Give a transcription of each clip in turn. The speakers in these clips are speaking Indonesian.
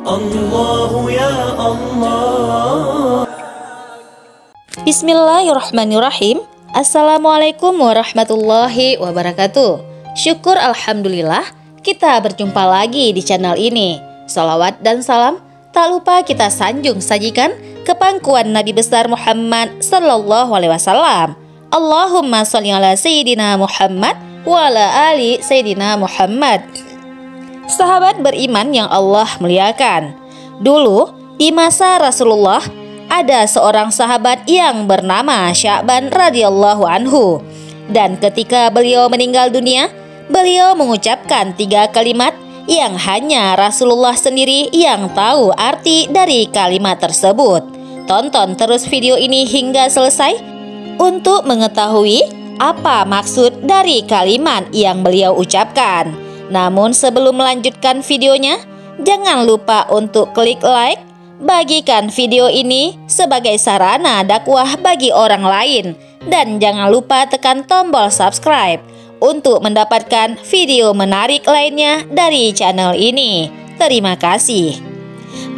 الله يا الله. Bismillahirrahmanirrahim. Assalamualaikum warahmatullahi wabarakatuh. Syukur alhamdulillah kita berjumpa lagi di channel ini. Salawat dan salam tak lupa kita sanjung sajikan ke pangkuan Nabi besar Muhammad sallallahu alaihi wasallam. Allahumma sholli ala sayyidina Muhammad wa ala ali sayyidina Muhammad. Sahabat beriman yang Allah muliakan, dulu di masa Rasulullah ada seorang sahabat yang bernama Sya'ban radhiyallahu anhu. Dan ketika beliau meninggal dunia, beliau mengucapkan 3 kalimat yang hanya Rasulullah sendiri yang tahu arti dari kalimat tersebut. Tonton terus video ini hingga selesai untuk mengetahui apa maksud dari kalimat yang beliau ucapkan. Namun sebelum melanjutkan videonya, jangan lupa untuk klik like, bagikan video ini sebagai sarana dakwah bagi orang lain, dan jangan lupa tekan tombol subscribe untuk mendapatkan video menarik lainnya dari channel ini. Terima kasih.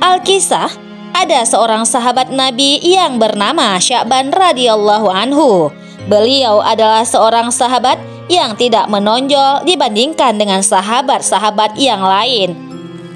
Alkisah, ada seorang sahabat Nabi yang bernama Sya'ban radhiyallahu anhu. Beliau adalah seorang sahabat yang tidak menonjol dibandingkan dengan sahabat-sahabat yang lain.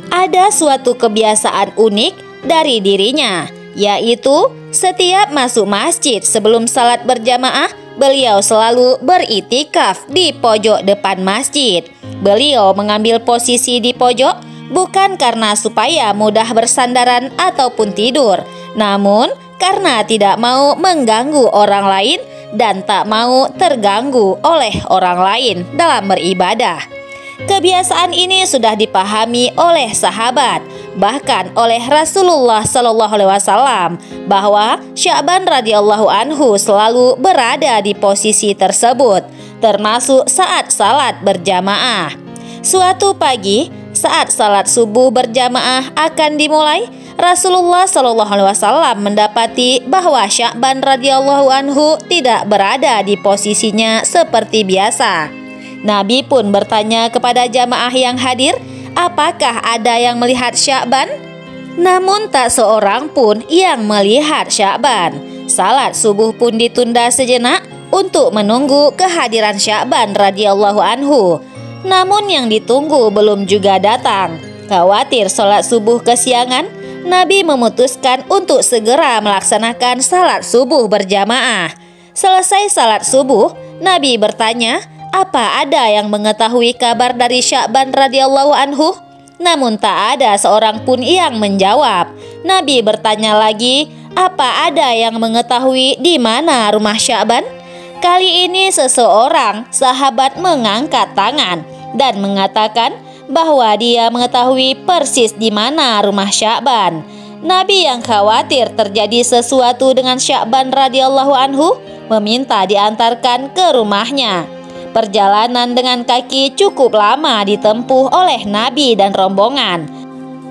Ada suatu kebiasaan unik dari dirinya, yaitu setiap masuk masjid sebelum salat berjamaah, beliau selalu beritikaf di pojok depan masjid. Beliau mengambil posisi di pojok bukan karena supaya mudah bersandaran ataupun tidur, namun karena tidak mau mengganggu orang lain dan tak mau terganggu oleh orang lain dalam beribadah. Kebiasaan ini sudah dipahami oleh sahabat, bahkan oleh Rasulullah Shallallahu Alaihi Wasallam, bahwa Sya'ban radhiyallahu anhu selalu berada di posisi tersebut, termasuk saat salat berjamaah. Suatu pagi, saat salat subuh berjamaah akan dimulai, Rasulullah Shallallahu Alaihi Wasallam mendapati bahwa Sya'ban radhiyallahu anhu tidak berada di posisinya seperti biasa. Nabi pun bertanya kepada jamaah yang hadir, apakah ada yang melihat Sya'ban? Namun tak seorang pun yang melihat Sya'ban. Salat subuh pun ditunda sejenak untuk menunggu kehadiran Sya'ban radhiyallahu anhu. Namun yang ditunggu belum juga datang. Khawatir salat subuh kesiangan, Nabi memutuskan untuk segera melaksanakan salat subuh berjamaah. Selesai salat subuh, Nabi bertanya, apa ada yang mengetahui kabar dari Sya'ban radhiyallahu anhu? Namun tak ada seorang pun yang menjawab. Nabi bertanya lagi, apa ada yang mengetahui di mana rumah Sya'ban? Kali ini seseorang sahabat mengangkat tangan dan mengatakan bahwa dia mengetahui persis di mana rumah Sya'ban. Nabi yang khawatir terjadi sesuatu dengan Sya'ban radhiyallahu anhu meminta diantarkan ke rumahnya. Perjalanan dengan kaki cukup lama ditempuh oleh Nabi dan rombongan.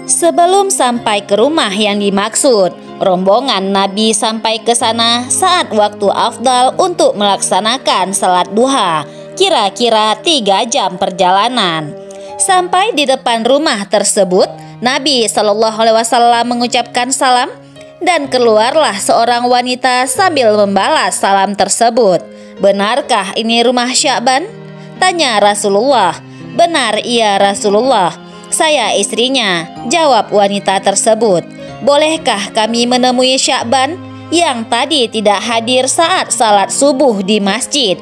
Sebelum sampai ke rumah yang dimaksud, rombongan Nabi sampai ke sana saat waktu afdal untuk melaksanakan salat duha, kira-kira 3 jam perjalanan. Sampai di depan rumah tersebut, Nabi Shallallahu Alaihi Wasallam mengucapkan salam dan keluarlah seorang wanita sambil membalas salam tersebut. Benarkah ini rumah Sya'ban? Tanya Rasulullah. Benar iya Rasulullah, saya istrinya, jawab wanita tersebut. Bolehkah kami menemui Sya'ban yang tadi tidak hadir saat salat subuh di masjid?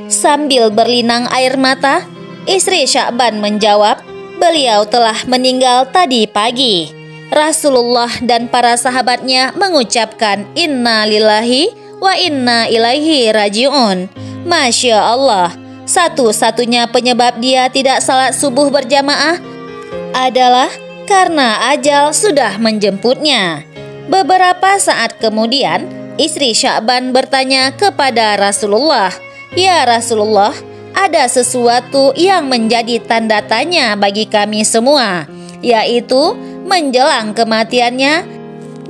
Sambil berlinang air mata, istri Sya'ban menjawab, beliau telah meninggal tadi pagi. Rasulullah dan para sahabatnya mengucapkan inna lillahi wa inna ilaihi raji'un. Masya Allah, satu-satunya penyebab dia tidak salat subuh berjamaah adalah karena ajal sudah menjemputnya. Beberapa saat kemudian, istri Sya'ban bertanya kepada Rasulullah, ya Rasulullah, ada sesuatu yang menjadi tanda tanya bagi kami semua, yaitu menjelang kematiannya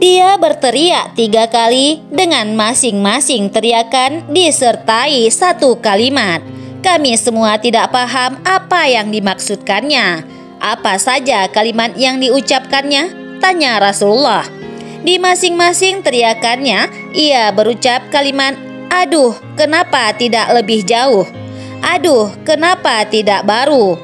dia berteriak 3 kali dengan masing-masing teriakan disertai 1 kalimat. Kami semua tidak paham apa yang dimaksudkannya. Apa saja kalimat yang diucapkannya? Tanya Rasulullah. Di masing-masing teriakannya, ia berucap kalimat, "Aduh, kenapa tidak lebih jauh? Aduh, kenapa tidak baru?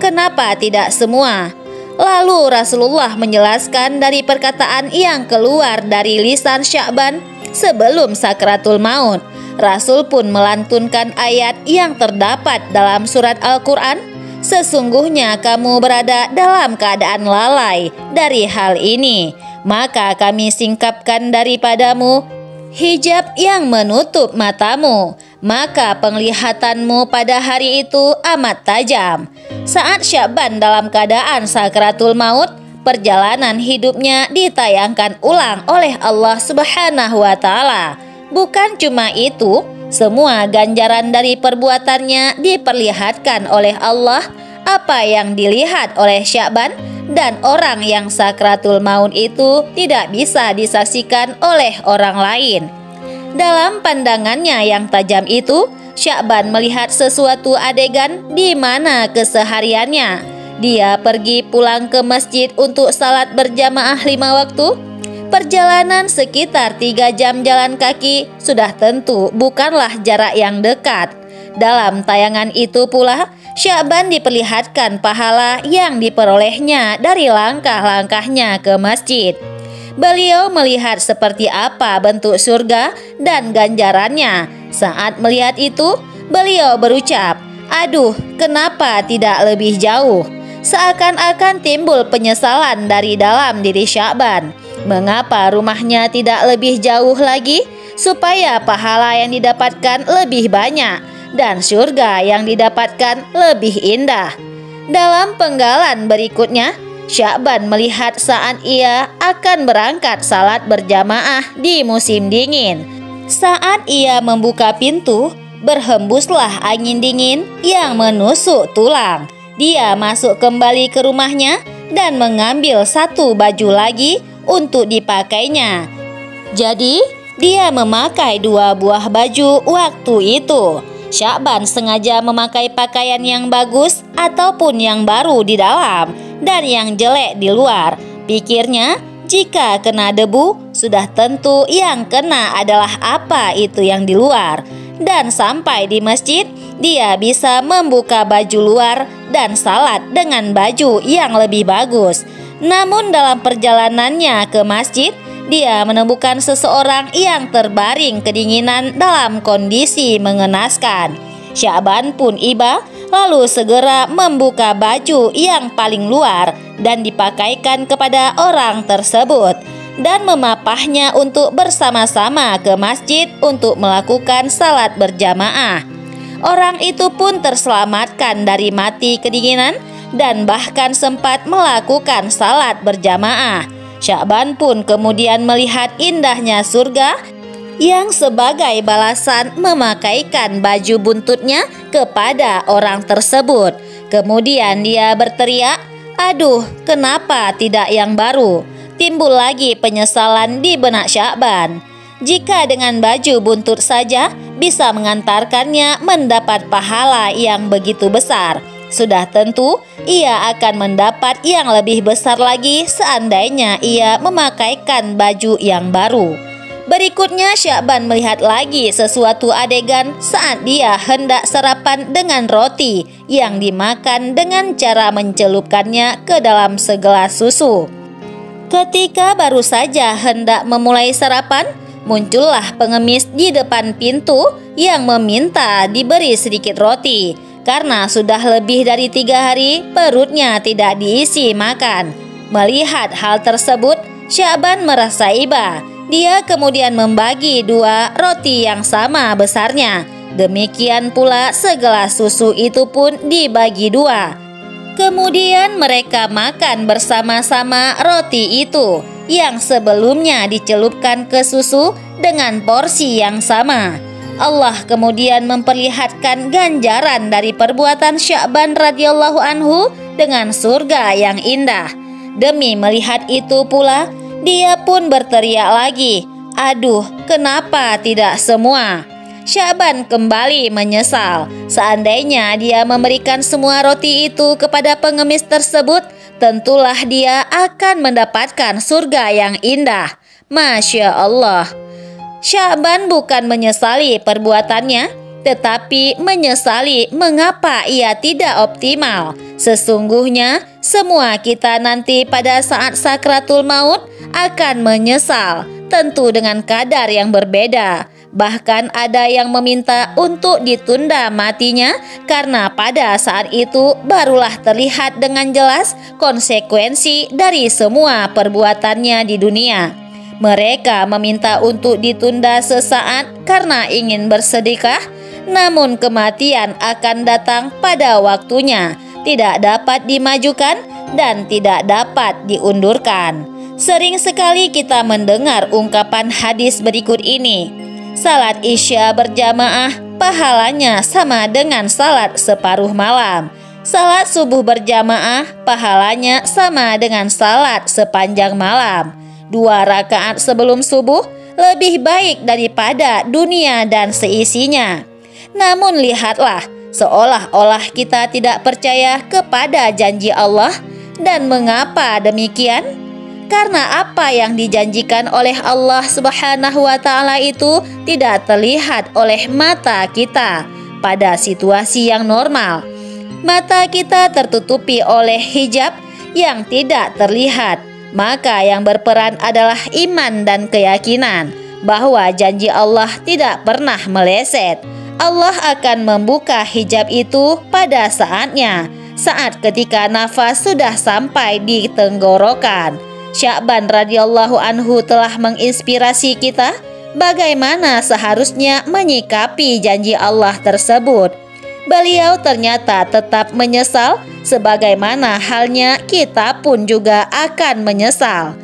Kenapa tidak semua?" Lalu Rasulullah menjelaskan dari perkataan yang keluar dari lisan Sya'ban sebelum sakratul maut. Rasul pun melantunkan ayat yang terdapat dalam surat Al-Quran, "Sesungguhnya kamu berada dalam keadaan lalai dari hal ini, maka kami singkapkan daripadamu hijab yang menutup matamu, maka penglihatanmu pada hari itu amat tajam." Saat Sya'ban dalam keadaan sakratul maut, perjalanan hidupnya ditayangkan ulang oleh Allah Subhanahu wa Ta'ala. Bukan cuma itu, semua ganjaran dari perbuatannya diperlihatkan oleh Allah. Apa yang dilihat oleh Sya'ban dan orang yang sakratul maut itu tidak bisa disaksikan oleh orang lain. Dalam pandangannya yang tajam itu, Sya'ban melihat sesuatu adegan di mana kesehariannya dia pergi pulang ke masjid untuk salat berjamaah 5 waktu. Perjalanan sekitar 3 jam jalan kaki sudah tentu bukanlah jarak yang dekat. Dalam tayangan itu pula, Sya'ban diperlihatkan pahala yang diperolehnya dari langkah-langkahnya ke masjid. Beliau melihat seperti apa bentuk surga dan ganjarannya. Saat melihat itu, beliau berucap, "Aduh, kenapa tidak lebih jauh?" Seakan-akan timbul penyesalan dari dalam diri Sya'ban. Mengapa rumahnya tidak lebih jauh lagi supaya pahala yang didapatkan lebih banyak dan surga yang didapatkan lebih indah? Dalam penggalan berikutnya, Sya'ban melihat saat ia akan berangkat salat berjamaah di musim dingin. Saat ia membuka pintu, berhembuslah angin dingin yang menusuk tulang. Dia masuk kembali ke rumahnya dan mengambil satu baju lagi untuk dipakainya. Jadi, dia memakai 2 buah baju waktu itu. Sya'ban sengaja memakai pakaian yang bagus ataupun yang baru di dalam dan yang jelek di luar. Pikirnya, jika kena debu, sudah tentu yang kena adalah apa itu yang di luar. Dan sampai di masjid, dia bisa membuka baju luar dan salat dengan baju yang lebih bagus. Namun dalam perjalanannya ke masjid, dia menemukan seseorang yang terbaring kedinginan dalam kondisi mengenaskan. Sya'ban pun iba, lalu segera membuka baju yang paling luar dan dipakaikan kepada orang tersebut dan memapahnya untuk bersama-sama ke masjid untuk melakukan salat berjamaah. Orang itu pun terselamatkan dari mati kedinginan dan bahkan sempat melakukan salat berjamaah. Sya'ban pun kemudian melihat indahnya surga yang sebagai balasan memakaikan baju buntutnya kepada orang tersebut. Kemudian dia berteriak, "Aduh, kenapa tidak yang baru?" Timbul lagi penyesalan di benak Sya'ban. Jika dengan baju buntut saja bisa mengantarkannya mendapat pahala yang begitu besar, sudah tentu ia akan mendapat yang lebih besar lagi seandainya ia memakaikan baju yang baru. Berikutnya Sya'ban melihat lagi sesuatu adegan saat dia hendak sarapan dengan roti yang dimakan dengan cara mencelupkannya ke dalam segelas susu. Ketika baru saja hendak memulai sarapan, muncullah pengemis di depan pintu yang meminta diberi sedikit roti. Karena sudah lebih dari 3 hari perutnya tidak diisi makan. Melihat hal tersebut, Sya'ban merasa iba. Dia kemudian membagi 2 roti yang sama besarnya. Demikian pula segelas susu itu pun dibagi 2. Kemudian mereka makan bersama-sama roti itu yang sebelumnya dicelupkan ke susu dengan porsi yang sama. Allah kemudian memperlihatkan ganjaran dari perbuatan Sya'ban radhiyallahu anhu dengan surga yang indah. Demi melihat itu pula, dia pun berteriak lagi, "Aduh, kenapa tidak semua?" Sya'ban kembali menyesal. Seandainya dia memberikan semua roti itu kepada pengemis tersebut, tentulah dia akan mendapatkan surga yang indah. Masya Allah. Sya'ban bukan menyesali perbuatannya, tetapi menyesali mengapa ia tidak optimal. Sesungguhnya semua kita nanti pada saat sakratul maut akan menyesal, tentu dengan kadar yang berbeda. Bahkan ada yang meminta untuk ditunda matinya karena pada saat itu barulah terlihat dengan jelas konsekuensi dari semua perbuatannya di dunia. Mereka meminta untuk ditunda sesaat karena ingin bersedekah, namun kematian akan datang pada waktunya, tidak dapat dimajukan dan tidak dapat diundurkan. Sering sekali kita mendengar ungkapan hadis berikut ini. Salat Isya berjamaah pahalanya sama dengan salat separuh malam. Salat subuh berjamaah pahalanya sama dengan salat sepanjang malam. 2 rakaat sebelum subuh lebih baik daripada dunia dan seisinya. Namun lihatlah, seolah-olah kita tidak percaya kepada janji Allah. Dan mengapa demikian? Karena apa yang dijanjikan oleh Allah Subhanahu wa Ta'ala itu tidak terlihat oleh mata kita pada situasi yang normal. Mata kita tertutupi oleh hijab yang tidak terlihat. Maka yang berperan adalah iman dan keyakinan bahwa janji Allah tidak pernah meleset. Allah akan membuka hijab itu pada saatnya, saat ketika nafas sudah sampai di tenggorokan. Sya'ban radhiyallahu anhu telah menginspirasi kita bagaimana seharusnya menyikapi janji Allah tersebut. Beliau ternyata tetap menyesal, sebagaimana halnya kita pun juga akan menyesal.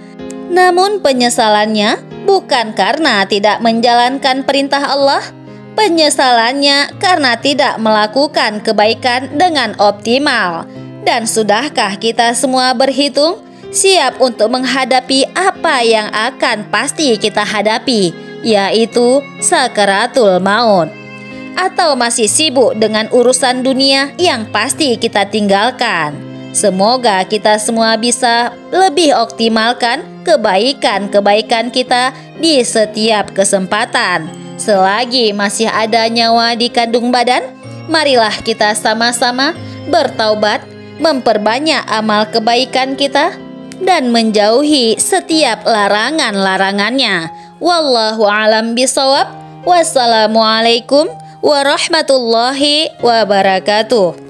Namun penyesalannya bukan karena tidak menjalankan perintah Allah. Penyesalannya karena tidak melakukan kebaikan dengan optimal. Dan sudahkah kita semua berhitung? Siap untuk menghadapi apa yang akan pasti kita hadapi, yaitu sakaratul maut. Atau masih sibuk dengan urusan dunia yang pasti kita tinggalkan. Semoga kita semua bisa lebih optimalkan kebaikan-kebaikan kita di setiap kesempatan. Selagi masih ada nyawa di kandung badan, marilah kita sama-sama bertaubat, memperbanyak amal kebaikan kita, dan menjauhi setiap larangan-larangannya. Wallahu a'lam bishawab. Wassalamualaikum warahmatullahi wabarakatuh.